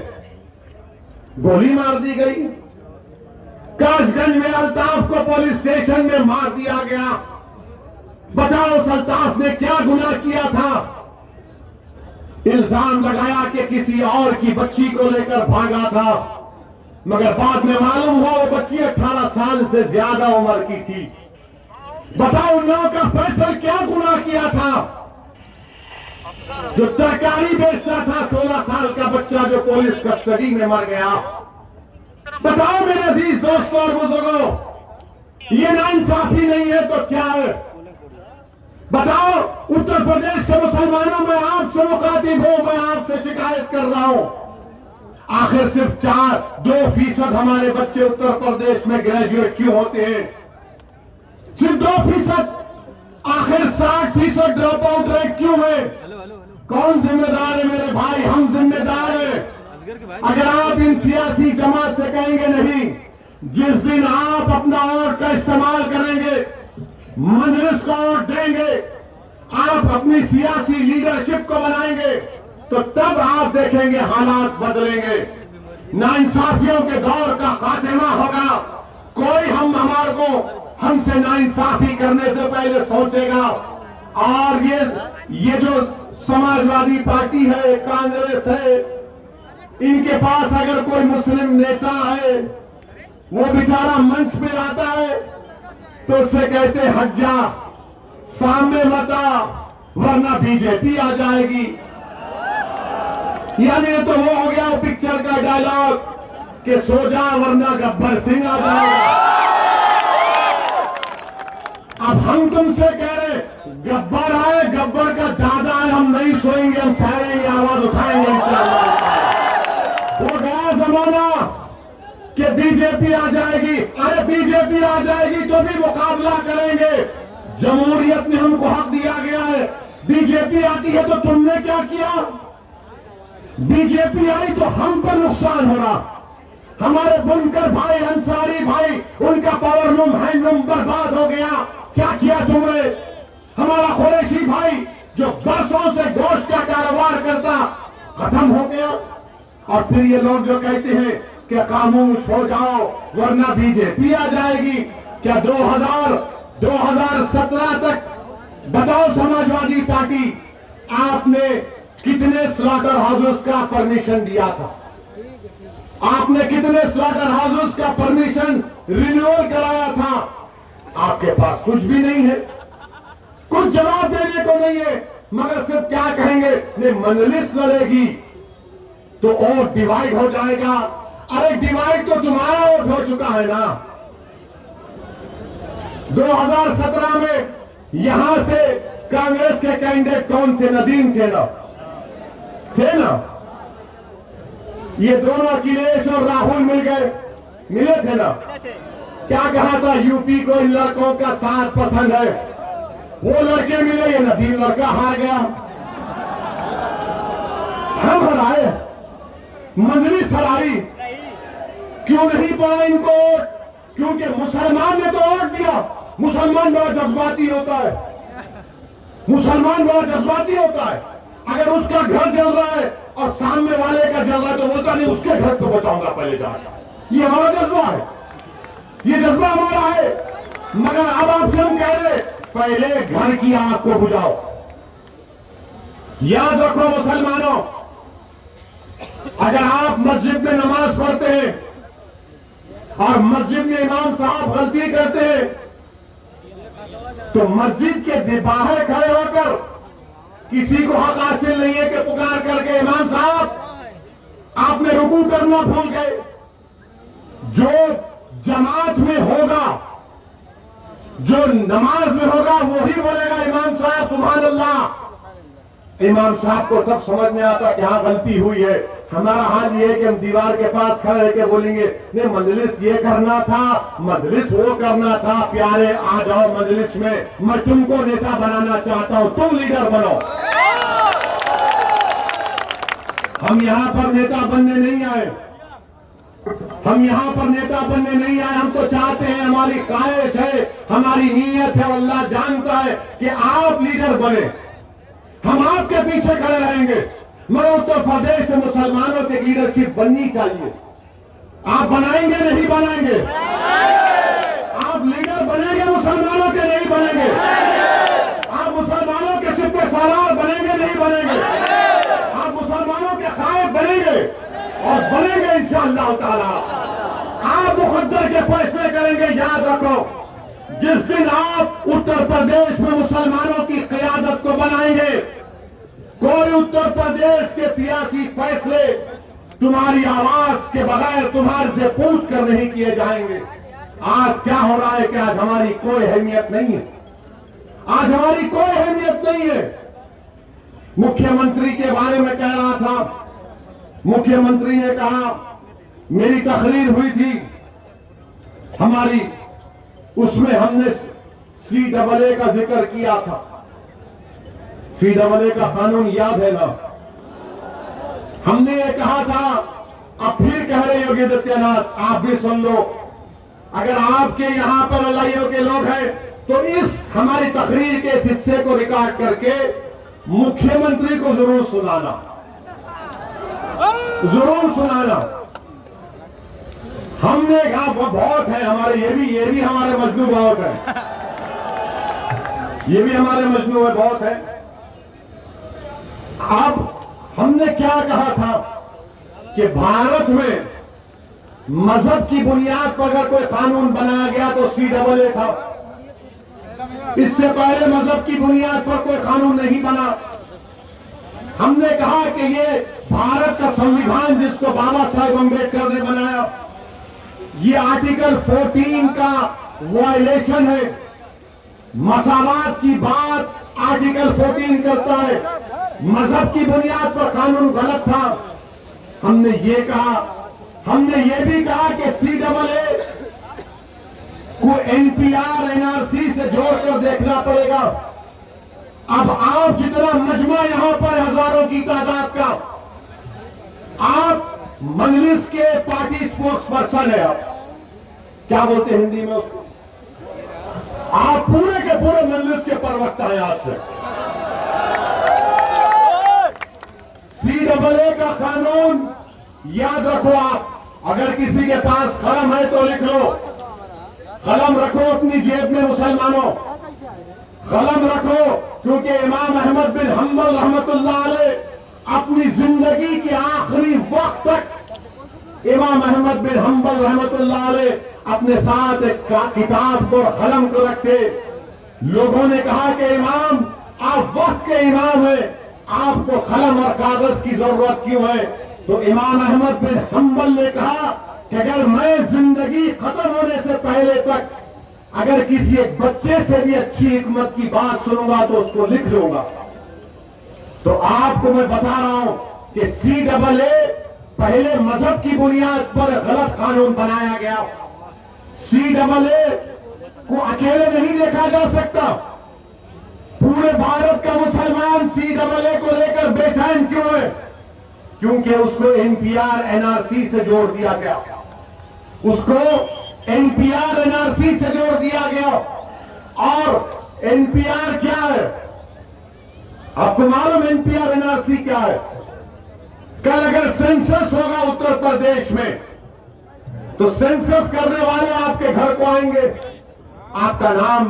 गोली मार दी गई। कासगंज में अल्ताफ को पुलिस स्टेशन में मार दिया गया। बताओ उस अल्ताफ ने क्या गुनाह किया था? इल्जाम लगाया कि किसी और की बच्ची को लेकर भागा था, मगर बाद में मालूम हुआ वो बच्ची 18 साल से ज्यादा उम्र की थी। बताओ उन लोगों का फैसल क्या गुनाह किया था? जो तरकारी बेचता था, 16 साल का बच्चा जो पुलिस कस्टडी में मर गया। बताओ मेरे अजीज दोस्तों और बुजुर्गों, ये नाइंसाफी नहीं है तो क्या है? बताओ उत्तर प्रदेश के मुसलमानों में आपसे मुखातिब हूं, मैं आपसे शिकायत कर रहा हूं। आखिर सिर्फ 2% हमारे बच्चे उत्तर प्रदेश में ग्रेजुएट क्यों होते हैं? सिर्फ 2%। आखिर 60% ड्रॉप आउट रेट क्यों है? कौन जिम्मेदार है मेरे भाई? हम जिम्मेदार हैं। अगर आप इन सियासी जमात से कहेंगे नहीं, जिस दिन आप अपना वोट का इस्तेमाल करेंगे, मजलिस को वोट देंगे, आप अपनी सियासी लीडरशिप को बनाएंगे, तो तब आप देखेंगे हालात बदलेंगे। नाइंसाफियों के दौर का खात्मा होगा। कोई हमसे नाइंसाफी करने से पहले सोचेगा। और ये जो समाजवादी पार्टी है, कांग्रेस है, इनके पास अगर कोई मुस्लिम नेता है, वो बेचारा मंच पे आता है तो उससे कहते हट जा, सामने मत आ, वरना बीजेपी आ जाएगी। यानी तो वो हो गया पिक्चर का डायलॉग कि सो जा वरना गब्बर सिंह आ जाएगा। अब हम तुमसे कह रहे गब्बर आए, गब्बर का दादा आए, हम नहीं सोएंगे, हम ठहरेंगे, आवाज उठाएंगे इंशाअल्लाह। वो गया जमाना कि बीजेपी आ जाएगी। अरे बीजेपी आ जाएगी तो भी मुकाबला करेंगे। जमहूरियत में हमको हक दिया गया है। बीजेपी आती है तो तुमने क्या किया? बीजेपी आई तो हम पर नुकसान हो रहा। हमारे बुनकर भाई, अंसारी भाई, उनका पावरलूम हैंडलूम बर्बाद हो गया। क्या किया तुमने? हमारा कुरैशी भाई जो बरसों से गोश्त का कारोबार करता खत्म हो गया। और फिर ये लोग जो कहते हैं कि खामोश हो जाओ वरना बीजेपी आ जाएगी। क्या 2017 तक बताओ समाजवादी पार्टी आपने कितने स्लॉटर हाउसेस का परमिशन दिया था? आपने कितने स्लॉटर हाउसेस का परमिशन रिन्यूअल कराया था? आपके पास कुछ भी नहीं है, कुछ जवाब देने को नहीं है, मगर सिर्फ क्या कहेंगे, नहीं मजलिस लड़ेगी तो और डिवाइड हो जाएगा। अरे डिवाइड तो तुम्हारा वोट हो चुका है ना। 2017 में यहां से कांग्रेस के कैंडिडेट कौन थे? नदीम थे ना? ये दोनों अखिलेश और राहुल मिले थे ना? क्या कहा था? यूपी को इन लड़कों का साथ पसंद है, वो लड़के मिले, ये नदीम लड़का हार गया। हम हराए, मजलिस हराई। क्यों नहीं पड़ा इनको वोट? क्योंकि मुसलमान ने तो वोट दिया। मुसलमान बड़ा जज्बाती होता है, मुसलमान बड़ा जज्बाती होता है। अगर उसका घर जल रहा है और सामने वाले का जल रहा है तो बोलता नहीं उसके घर को बचाऊंगा पहले जाकर। ये हमारा जज्बा है, ये जज्बा हमारा है। मगर अब आपसे हम कह रहे पहले घर की आग को बुझाओ। याद रखो मुसलमानों, अगर आप मस्जिद में नमाज पढ़ते हैं और मस्जिद में इमाम साहब गलती करते हैं तो मस्जिद के बाहर खड़े होकर किसी को हक हासिल नहीं है कि पुकार करके इमाम साहब आपने रुकू करना भूल गए। जो जमात में होगा, जो नमाज में होगा, वही बोलेगा इमाम साहब सुभान अल्लाह। इमाम साहब को तब समझ में आता कि हाँ गलती हुई है। हमारा हाल ये है कि हम दीवार के पास खड़े रहकर बोलेंगे नहीं मजलिस ये करना था, मजलिस वो करना था। प्यारे आ जाओ मजलिस में, मैं तुमको नेता बनाना चाहता हूं, तुम लीडर बनो। हम यहां पर नेता बनने नहीं आए, हम यहां पर नेता बनने नहीं आए। हम तो चाहते हैं, हमारी ख्वाहिश है, हमारी नीयत है, अल्लाह जानता है कि आप लीडर बने। हम आपके पीछे खड़े रहेंगे, मगर उत्तर प्रदेश में मुसलमानों की लीडरशिप बननी चाहिए। आप बनाएंगे नहीं बनाएंगे? आप लीडर बनेंगे मुसलमानों के नहीं बनेंगे? आप मुसलमानों के सिर पे सालार बनेंगे नहीं बनेंगे? आप मुसलमानों के खायब बनेंगे और बनेंगे इंशाअल्लाह ताला। आप मुकद्दर के फैसले करेंगे। याद रखो, जिस दिन आप उत्तर प्रदेश में मुसलमानों की क़यादत को बनाएंगे, कोई उत्तर प्रदेश के सियासी फैसले तुम्हारी आवाज के बगैर तुम्हारे से पूछ कर नहीं किए जाएंगे। आज क्या हो रहा है कि आज हमारी कोई अहमियत नहीं है, आज हमारी कोई अहमियत नहीं है। मुख्यमंत्री के बारे में कह रहा था, मुख्यमंत्री ने कहा, मेरी तकरीर हुई थी हमारी, उसमें हमने CAA का जिक्र किया था। CAA का कानून याद है ना? हमने ये कहा था, अब फिर कह रहे योगी आदित्यनाथ, आप भी सुन लो। अगर आपके यहां पर LIO के लोग हैं तो इस हमारी तकरीर के इस हिस्से को रिकॉर्ड करके मुख्यमंत्री को जरूर सुनाना, जरूर सुनाना। हमने कहा बहुत है हमारे, ये भी हमारे मजनू बहुत है, ये भी हमारे मजनू है, बहुत है। अब हमने क्या कहा था कि भारत में मजहब की बुनियाद पर अगर कोई कानून बनाया गया तो CAA था। इससे पहले मजहब की बुनियाद पर कोई कानून नहीं बना। हमने कहा कि ये भारत का संविधान जिसको बाबा साहेब अम्बेडकर ने बनाया, ये आर्टिकल 14 का वायलेशन है। मसावात की बात आर्टिकल 14 करता है, मजहब की बुनियाद पर कानून गलत था। हमने ये कहा, हमने ये भी कहा कि CAA को NPR NRC से जोड़कर देखना पड़ेगा। अब आप जितना मजमा यहां पर हजारों की तादाद का, आप मजलिस के पार्टी स्पोक्स पर्सन है, आप क्या बोलते हैं हिंदी में उसको? आप पूरे के पूरे मजलिस के प्रवक्ता हैं आज से। CAA का कानून याद रखो आप। अगर किसी के पास कलम है तो लिख लो। कलम रखो अपनी जेब में मुसलमानों, कलम रखो, क्योंकि इमाम अहमद बिन हंबल रहमतुल्लाह अलैह अपनी जिंदगी के आखिरी वक्त तक इमाम अहमद बिन हंबल रहमतुल्लाह अलैह अपने साथ एक किताब को कलम को रखते। लोगों ने कहा कि इमाम आप वक्त के इमाम हैं, आपको कलम और कागज की जरूरत क्यों है? तो इमाम अहमद बिन हंबल ने कहा कि अगर मैं जिंदगी खत्म होने से पहले तक अगर किसी एक बच्चे से भी अच्छी हिकमत की बात सुनूंगा तो उसको लिख लूंगा। तो आपको मैं बता रहा हूं कि CAA पहले मजहब की बुनियाद पर गलत कानून बनाया गया। CAA को अकेले नहीं देखा जा सकता। पूरे भारत का मुसलमान CAA को लेकर बेचैन क्यों है? क्योंकि उसको NPR NRC से जोड़ दिया गया, उसको NPR NRC से जोड़ दिया गया। और NPR क्या है? आपको मालूम NPR NRC क्या है? कल अगर सेंसस होगा उत्तर प्रदेश में तो सेंसस करने वाले आपके घर को आएंगे। आपका नाम,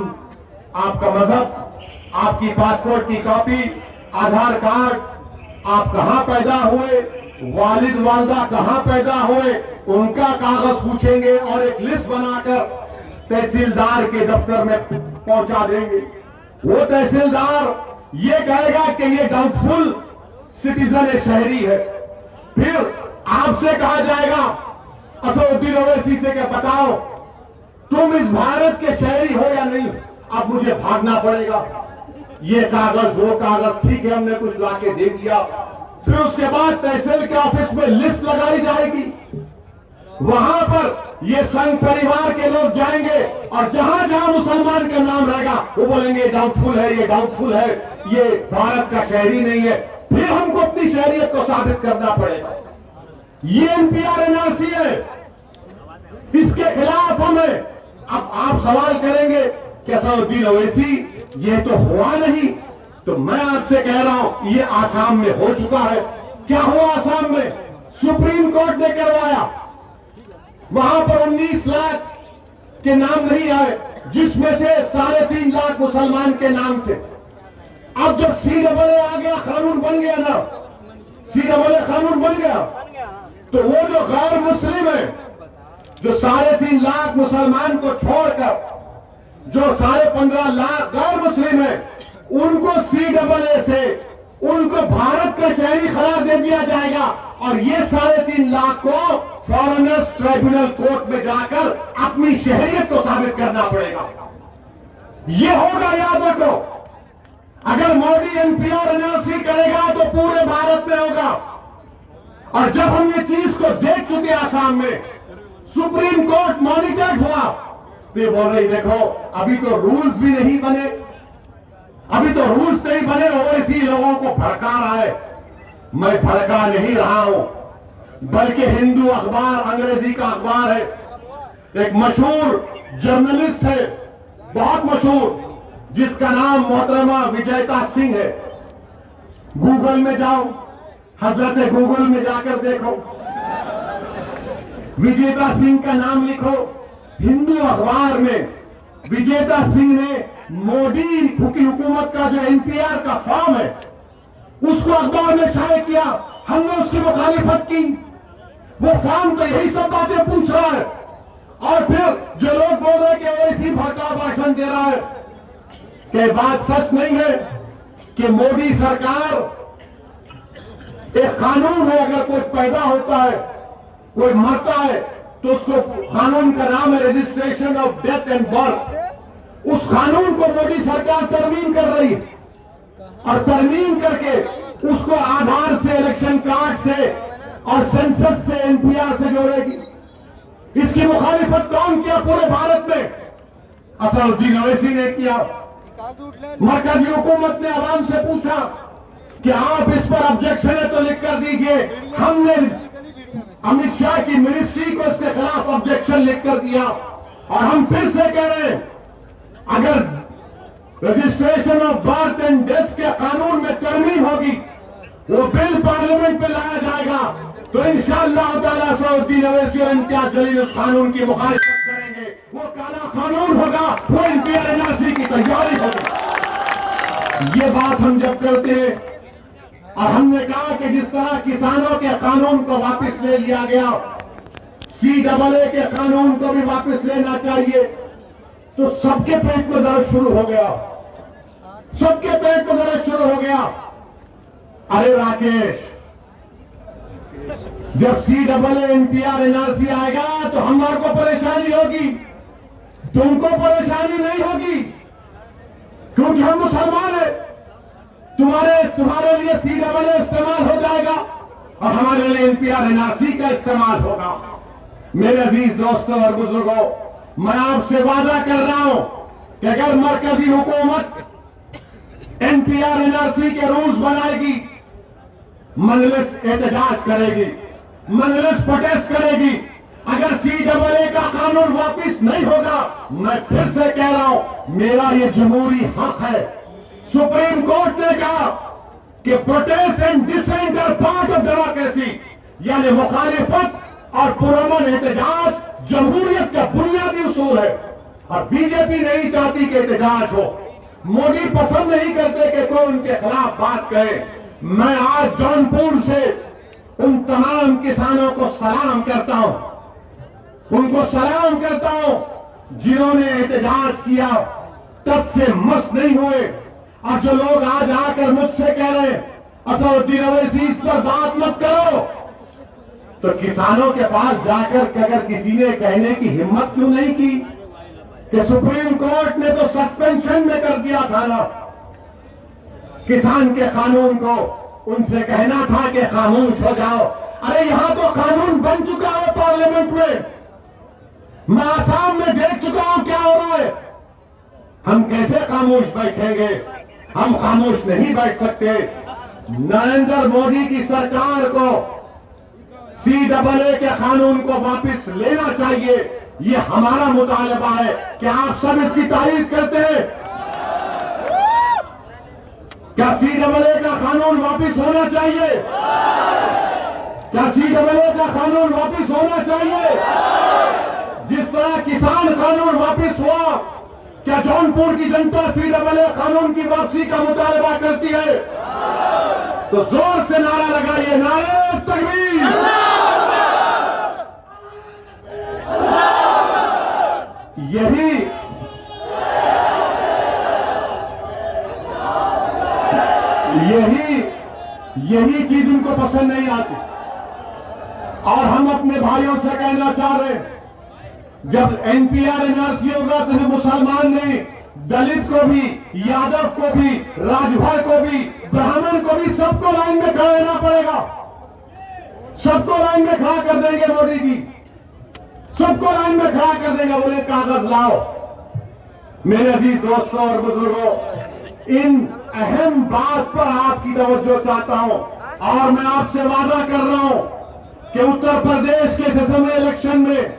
आपका मजहब, आपकी पासपोर्ट की कॉपी, आधार कार्ड, आप कहां पैदा हुए, वालिद वालदा कहां पैदा हुए, उनका कागज पूछेंगे और एक लिस्ट बनाकर तहसीलदार के दफ्तर में पहुंचा देंगे। वो तहसीलदार ये कहेगा कि ये डाउटफुल सिटीजन शहरी है। फिर आपसे कहा जाएगा असदुद्दीन ओवैसी से कि बताओ तुम इस भारत के शहरी हो या नहीं? अब मुझे भागना पड़ेगा, ये कागज वो कागज, ठीक है हमने कुछ लाके दे दिया। फिर उसके बाद तहसील के ऑफिस में लिस्ट लगाई जाएगी। वहां पर ये संघ परिवार के लोग जाएंगे और जहां जहां मुसलमान का नाम रहेगा वो बोलेंगे डाउटफुल है, ये डाउटफुल है, ये भारत का शहरी नहीं है। फिर हमको अपनी शहरियत को साबित करना पड़ेगा। ये NPR NRC है, इसके खिलाफ हमें। अब आप सवाल करेंगे कि असदुद्दीन ओवैसी ये तो हुआ नहीं, तो मैं आपसे कह रहा हूं ये आसाम में हो चुका है। क्या हुआ आसाम में? सुप्रीम कोर्ट ने करवाया, वहां पर 19 लाख के नाम नहीं आए, जिसमें से 3.5 लाख मुसलमान के नाम थे। अब जब CAA आ गया, कानून बन गया ना, CAA कानून बन गया, तो वो जो गैर मुस्लिम है, जो 3.5 लाख मुसलमान को छोड़कर जो 15.5 लाख गैर मुस्लिम है, उनको CAA से उनको भारत का शहरी करार दे दिया जाएगा। और ये 3.5 लाख को फॉरेनर्स ट्राइब्यूनल कोर्ट में जाकर अपनी शहरियत को साबित करना पड़ेगा। ये होगा, याद रखो। अगर मोदी NPR NRC करेगा तो पूरे भारत में होगा। और जब हम ये चीज को देख चुके आसाम में, सुप्रीम कोर्ट मॉनिटर्ड हुआ, तो ये बोल रही देखो अभी तो रूल्स भी नहीं बने, अभी तो रूल्स नहीं बने, ओवैसी लोगों को भड़का रहा है। मैं भड़का नहीं रहा हूं, बल्कि हिंदू अखबार, अंग्रेजी का अखबार है, एक मशहूर जर्नलिस्ट है, बहुत मशहूर, जिसका नाम मोहतरमा विजेता सिंह है। गूगल में जाओ, हजरत गूगल में जाकर देखो, विजेता सिंह का नाम लिखो। हिंदू अखबार में विजेता सिंह ने मोदी की हुकूमत का जो NPR का फॉर्म है उसको अखबार में शाये किया। हमने उसकी मुखालिफत की। वो फॉर्म तो यही सब बातें पूछ रहा है। और फिर जो लोग बोल रहे हैं कि ऐसी भड़का भाषण दे रहा है, कि बात सच नहीं है कि मोदी सरकार एक कानून है, अगर कोई पैदा होता है, कोई मरता है, तो उसको कानून का नाम है registration of death and birth. उस कानून को मोदी सरकार तरमीम कर रही है और तरमीम करके उसको आधार से, इलेक्शन कार्ड से और सेंसस से, NPR से जोड़ेगी। इसकी मुखालिफत कौन किया पूरे भारत में? असदुद्दीन ओवैसी ने किया। मरकजी हुकूमत ने आवाम से पूछा कि आप इस पर ऑब्जेक्शन है तो लिख कर दीजिए। हमने अमित शाह की मिनिस्ट्री को इसके खिलाफ ऑब्जेक्शन लिख कर दिया। और हम फिर से कह रहे हैं, अगर registration of birth and death के कानून में तरमीम होगी वो बिल पार्लियामेंट में लाया जाएगा तो इंशाअल्लाह ताला सऊदी अवैसी और इम्तियाज जलील उस कानून की मुखालिफत करेंगे। वो काला कानून होगा, वो इम्तियाज एनआरसी की तैयारी होगी। ये बात हम जब करते हैं और हमने कहा कि जिस तरह किसानों के कानून को वापस ले लिया गया, CAA के कानून को भी वापस लेना चाहिए, तो सबके पेट में दर्द शुरू हो गया, सबके पेट में दर्द शुरू हो गया। अरे राकेश, जब CAA NPR NRC आएगा तो हमारे को परेशानी होगी, तुमको परेशानी नहीं होगी, क्योंकि हम मुसलमान हैं। तुम्हारे लिए CAA इस्तेमाल हो जाएगा और हमारे लिए NPR NRC का इस्तेमाल होगा। मेरे अजीज दोस्तों और बुजुर्गों, मैं आपसे वादा कर रहा हूं कि अगर मरकजी हुकूमत NPR NRC के रूल्स बनाएगी, मजलिस एहतजाज करेगी, मजलिस प्रोटेस्ट करेगी। अगर CAA का कानून वापिस नहीं होगा, मैं फिर से कह रहा हूं, मेरा ये जमहूरी हक है। सुप्रीम कोर्ट ने कहा कि protest and dissent are part of democracy, यानी मुखालिफत और पुरअमन एहतजाज जमहूरियत का बुनियादी उसूल है। और बीजेपी नहीं चाहती कि एहतजाज हो, मोदी पसंद नहीं करते कि कोई उनके खिलाफ बात कहे। मैं आज जौनपुर से उन तमाम किसानों को सलाम करता हूं, उनको सलाम करता हूं जिन्होंने एहतजाज किया, तब से मस्त नहीं हुए। और जो लोग आज आकर मुझसे कह रहे हैं असदुद्दीन अवैसी इस पर बात मत करो, तो किसानों के पास जाकर अगर किसी ने कहने की हिम्मत क्यों नहीं की कि सुप्रीम कोर्ट ने तो सस्पेंशन में कर दिया था ना किसान के कानून को, उनसे कहना था कि खामोश हो जाओ। अरे यहां तो कानून बन चुका है पार्लियामेंट में, मैं आसाम में देख चुका हूं क्या हो रहा है। हम कैसे खामोश बैठेंगे? हम खामोश नहीं बैठ सकते। नरेंद्र मोदी की सरकार को CAA के कानून को वापस लेना चाहिए, ये हमारा मुतालबा है। क्या आप सब इसकी तारीफ करते हैं? क्या CAA का कानून वापस होना चाहिए? क्या CAA का कानून वापस होना चाहिए? जिस तरह किसान कानून वापस हुआ, क्या जौनपुर की जनता CAA कानून की वापसी का मुतालबा करती है? तो जोर से नारा लगाइए, नारे तकबीर। यही चीज उनको पसंद नहीं आती। और हम अपने भाइयों से कहना चाह रहे हैं, जब NPR NRC होगा तो मुसलमान नहीं, दलित को भी, यादव को भी, राजभर को भी, ब्राह्मण को भी, सबको लाइन में खड़ा रहना पड़ेगा। सबको लाइन में खड़ा कर देंगे मोदी जी, सबको लाइन में खड़ा कर देंगे। बोले कागज लाओ। मेरे अजीज दोस्तों और बुजुर्गों, इन अहम बात पर आपकी तवज्जो चाहता हूं और मैं आपसे वादा कर रहा हूं कि उत्तर प्रदेश के असेंबली इलेक्शन में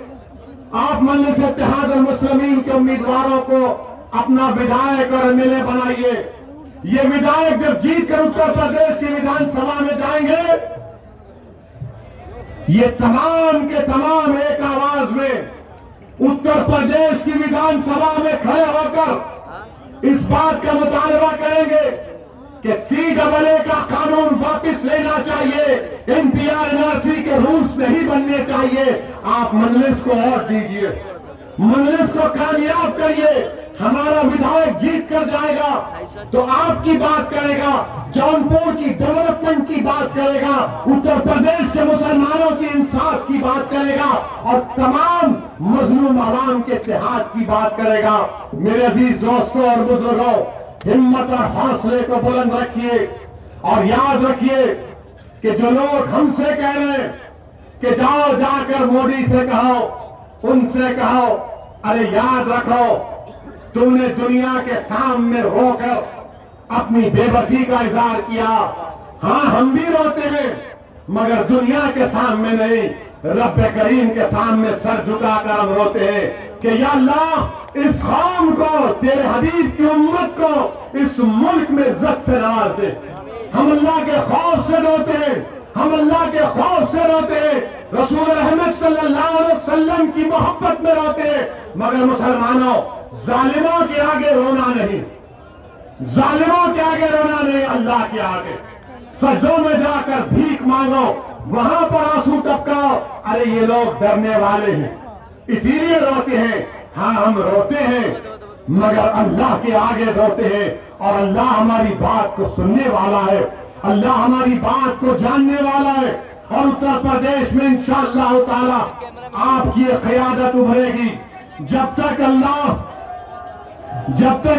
आप मजलिस इत्तेहाद अल मुस्लिमीन के उम्मीदवारों को अपना विधायक और MLA बनाइए। ये विधायक जब जीतकर उत्तर प्रदेश की विधानसभा में जाएंगे, ये तमाम के तमाम एक आवाज में उत्तर प्रदेश की विधानसभा में खड़े होकर इस बात का मुतालबा करेंगे कि CAA का कानून वापस लेना चाहिए, NPR NRC के रूल्स नहीं बनने चाहिए। आप मजलिस को और दीजिए, मजलिस को कामयाब करिए। हमारा विधायक जीत कर जाएगा तो आपकी बात करेगा, जौनपुर की डेवलपमेंट की बात करेगा, उत्तर प्रदेश के मुसलमानों की इंसाफ की बात करेगा और तमाम मजलूम आवाम के इत्तेहाद की बात करेगा। मेरे अजीज दोस्तों और बुजुर्गों, हिम्मत और हौसले को बुलंद रखिए और याद रखिए कि जो लोग हमसे कह रहे हैं कि जाओ जाकर मोदी से कहो, उनसे कहो, अरे याद रखो तुमने दुनिया के सामने रोकर अपनी बेबसी का इजहार किया। हां, हम भी रोते हैं मगर दुनिया के सामने नहीं, रब करीम के सामने सर झुकाकर हम रोते हैं कि या अल्लाह इस कौम को, तेरे हबीब की उम्मत को इस मुल्क में इज्जत से नवाज दे। हम अल्लाह के खौफ से रोते हैं, हम अल्लाह के खौफ से रोते हैं, रसूल रहमत सल्लल्लाहु अलैहि वसल्लम की मोहब्बत में रोते हैं। मगर मुसलमानों, जालिमों के आगे रोना नहीं, जालिमों के आगे रोना नहीं, अल्लाह के आगे सजदों में जाकर भीख मांगो, वहां पर आंसू टपकाओ। अरे ये लोग डरने वाले हैं, इसीलिए रोते हैं। हाँ, हम रोते हैं मगर अल्लाह के आगे रोते हैं, और अल्लाह हमारी बात को सुनने वाला है, अल्लाह हमारी बात को जानने वाला है। और उत्तर प्रदेश में इंशाअल्लाह ताला आपकी ये क़यादत उभरेगी। जब तक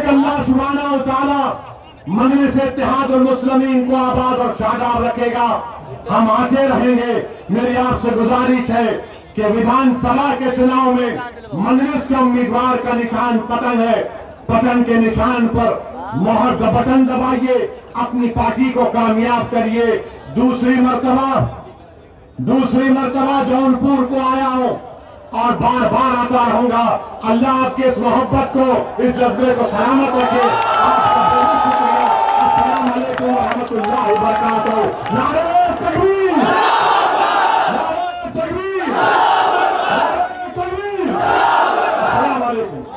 अल्लाह सुब्हानहू व तआला मजलिस इत्तेहादुल मुस्लिमीन को आबाद और शादाब रखेगा, हम आते रहेंगे। मेरी आपसे गुजारिश है कि विधानसभा के चुनाव में मजलिस के उम्मीदवार का निशान पतन है, पतन के निशान पर मोहर का बटन दबाइए, अपनी पार्टी को कामयाब करिए। दूसरी मर्तबा जौनपुर को आया हूं और बार बार आता रहूंगा। अल्लाह आपके इस मोहब्बत को, इस जज्बे को सलामत रखे। आपका बहुत शुक्रिया। अस्सलाम वालेकुम व रहमतुल्लाहि व बरकातहू।